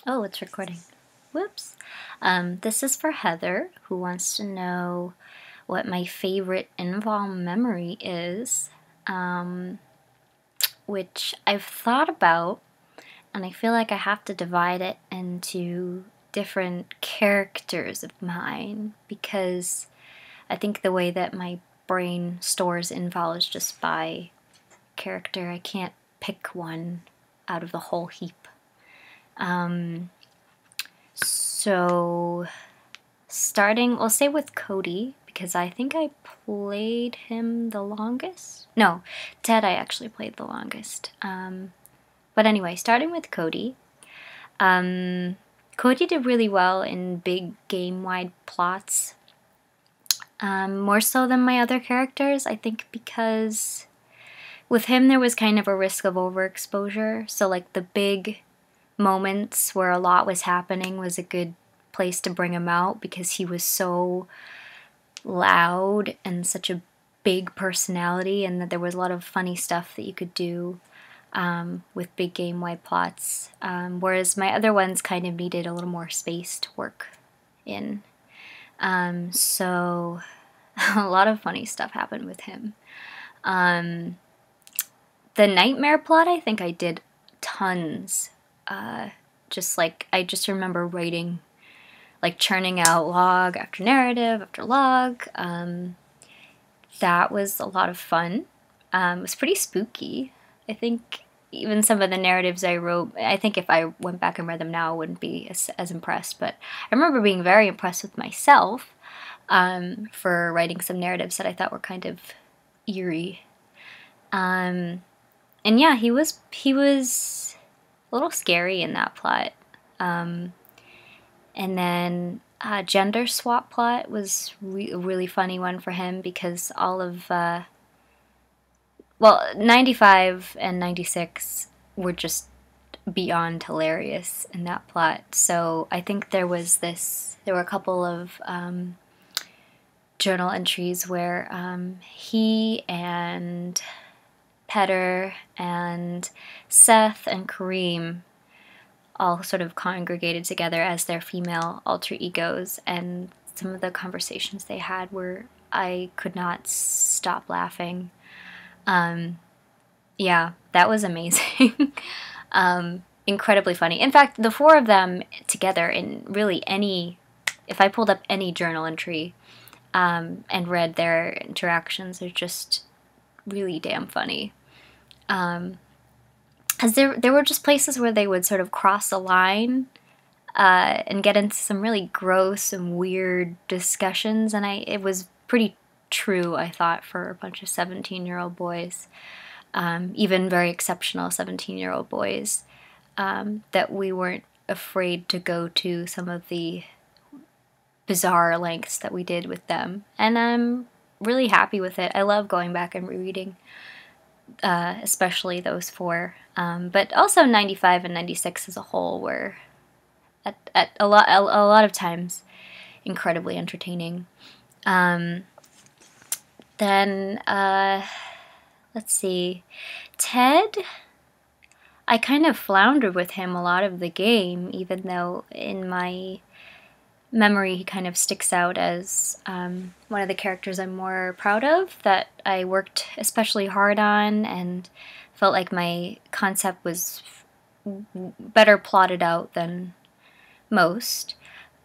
Oh, it's recording. Whoops. This is for Heather, who wants to know what my favorite invol memory is, which I've thought about, and I feel like I have to divide it into different characters of mine, because I think the way that my brain stores invol is just by character. I can't pick one out of the whole heap. So starting, we'll say with Cody, because I think I played him the longest. No, Ted I actually played the longest. But anyway, starting with Cody. Cody did really well in big game-wide plots. More so than my other characters, I think, because with him there was kind of a risk of overexposure. So like the big moments where a lot was happening was a good place to bring him out, because he was so loud and such a big personality, and that there was a lot of funny stuff that you could do with big game-wide plots, whereas my other ones kind of needed a little more space to work in. So a lot of funny stuff happened with him. The nightmare plot, I think I did tons. Just like, I just remember writing, like churning out log after narrative after log. That was a lot of fun. It was pretty spooky. I think even some of the narratives I wrote, I think if I went back and read them now, I wouldn't be as impressed. But I remember being very impressed with myself for writing some narratives that I thought were kind of eerie. And yeah, he was a little scary in that plot. And then gender swap plot was a really funny one for him, because all of, 95 and 96 were just beyond hilarious in that plot. So I think there were a couple of journal entries where he and Petter and Seth and Kareem all sort of congregated together as their female alter egos, and some of the conversations they had were, I could not stop laughing. Yeah, that was amazing. Incredibly funny. In fact, the four of them together in really if I pulled up any journal entry and read their interactions, they're just really damn funny. Because there were just places where they would sort of cross a line and get into some really gross and weird discussions, and it was pretty true, I thought, for a bunch of 17-year-old boys, even very exceptional 17-year-old boys, that we weren't afraid to go to some of the bizarre lengths that we did with them. And I'm really happy with it. I love going back and rereading, especially those four. But also 95 and 96 as a whole were, at a lot of times, incredibly entertaining. Then, let's see, Ted, I kind of floundered with him a lot of the game, even though in my memory he kind of sticks out as one of the characters I'm more proud of, that I worked especially hard on, and felt like my concept was better plotted out than most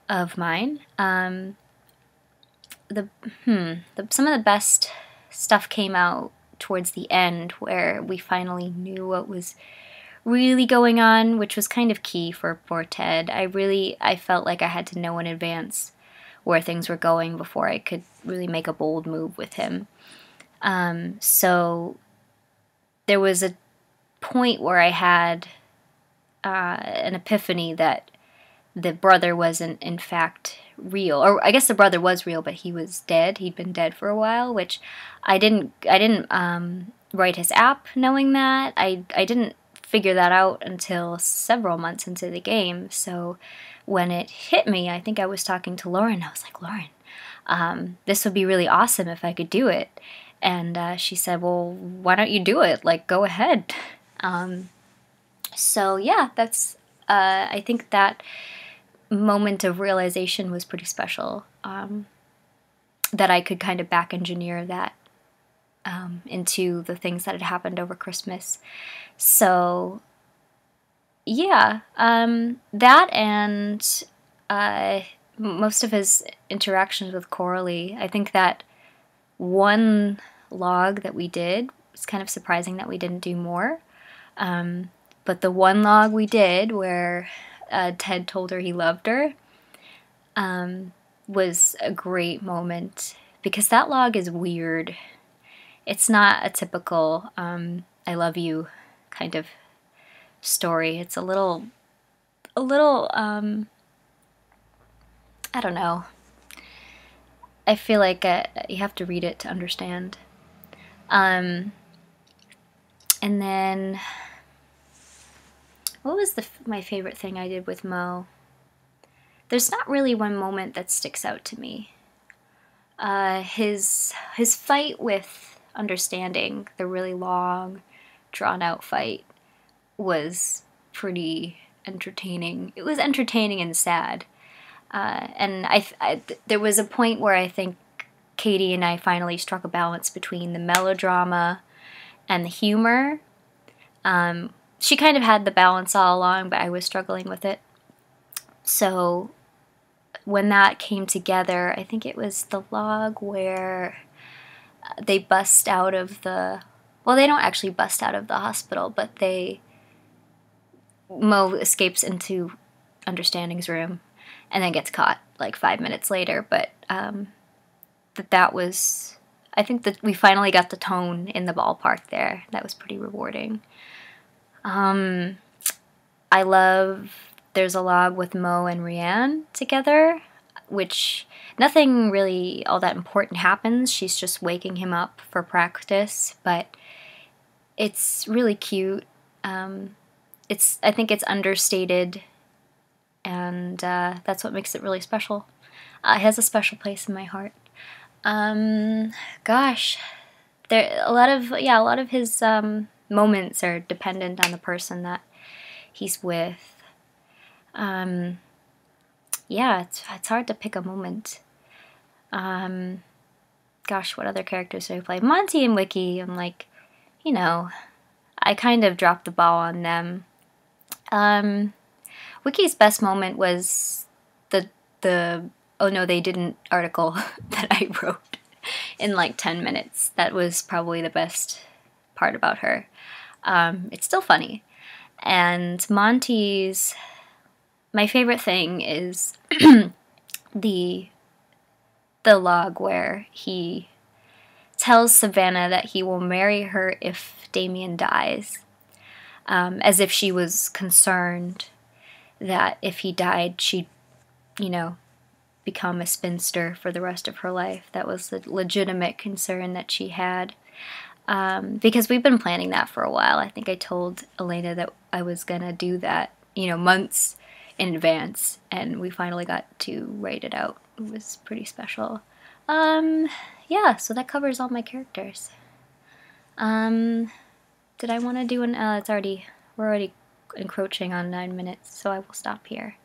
of mine. Some of the best stuff came out towards the end, where we finally knew what was really going on, which was kind of key for poor Ted. I felt like I had to know in advance where things were going before I could really make a bold move with him. So there was a point where I had an epiphany that the brother wasn't in fact real, or I guess the brother was real, but he was dead. He'd been dead for a while, which I didn't write his app knowing that. I didn't figure that out until several months into the game. So when it hit me, I think I was talking to Lauren. I was like, Lauren, this would be really awesome if I could do it. And she said, well, why don't you do it? Like, go ahead. So yeah, that's I think that moment of realization was pretty special, that I could kind of back engineer that into the things that had happened over Christmas. So yeah, that and most of his interactions with Coralie. I think that one log that we did, it's kind of surprising that we didn't do more. But the one log we did where Ted told her he loved her was a great moment, because that log is weird. It's not a typical I love you kind of story. It's a little I don't know. I feel like you have to read it to understand. And then, what was my favorite thing I did with Mo? There's not really one moment that sticks out to me. His fight with Understanding, the really long, drawn-out fight, was pretty entertaining. It was entertaining and sad. And there was a point where I think Katie and I finally struck a balance between the melodrama and the humor. She kind of had the balance all along, but I was struggling with it. So when that came together, I think it was the log where they bust out of the... Well, they don't actually bust out of the hospital, but Mo escapes into Understanding's room and then gets caught like 5 minutes later. But that was... I think that we finally got the tone in the ballpark there. That was pretty rewarding. I love... There's a log with Mo and Rianne together, which nothing really all that important happens. She's just waking him up for practice, but it's really cute. I think it's understated, and that's what makes it really special. It has a special place in my heart. Gosh, a lot of his moments are dependent on the person that he's with. Yeah, it's hard to pick a moment. Gosh, what other characters do I play? Monty and Wiki, I'm like, I kind of dropped the ball on them. Wiki's best moment was the oh no they didn't article that I wrote in like 10 minutes. That was probably the best part about her. It's still funny. And Monty's... My favorite thing is the log where he tells Savannah that he will marry her if Damien dies, as if she was concerned that if he died, she'd, become a spinster for the rest of her life. That was the legitimate concern that she had, because we've been planning that for a while. I think I told Elena that I was gonna do that, months in advance, and we finally got to write it out. It was pretty special. Yeah, so that covers all my characters. Did I want to do we're already encroaching on 9 minutes, so I will stop here.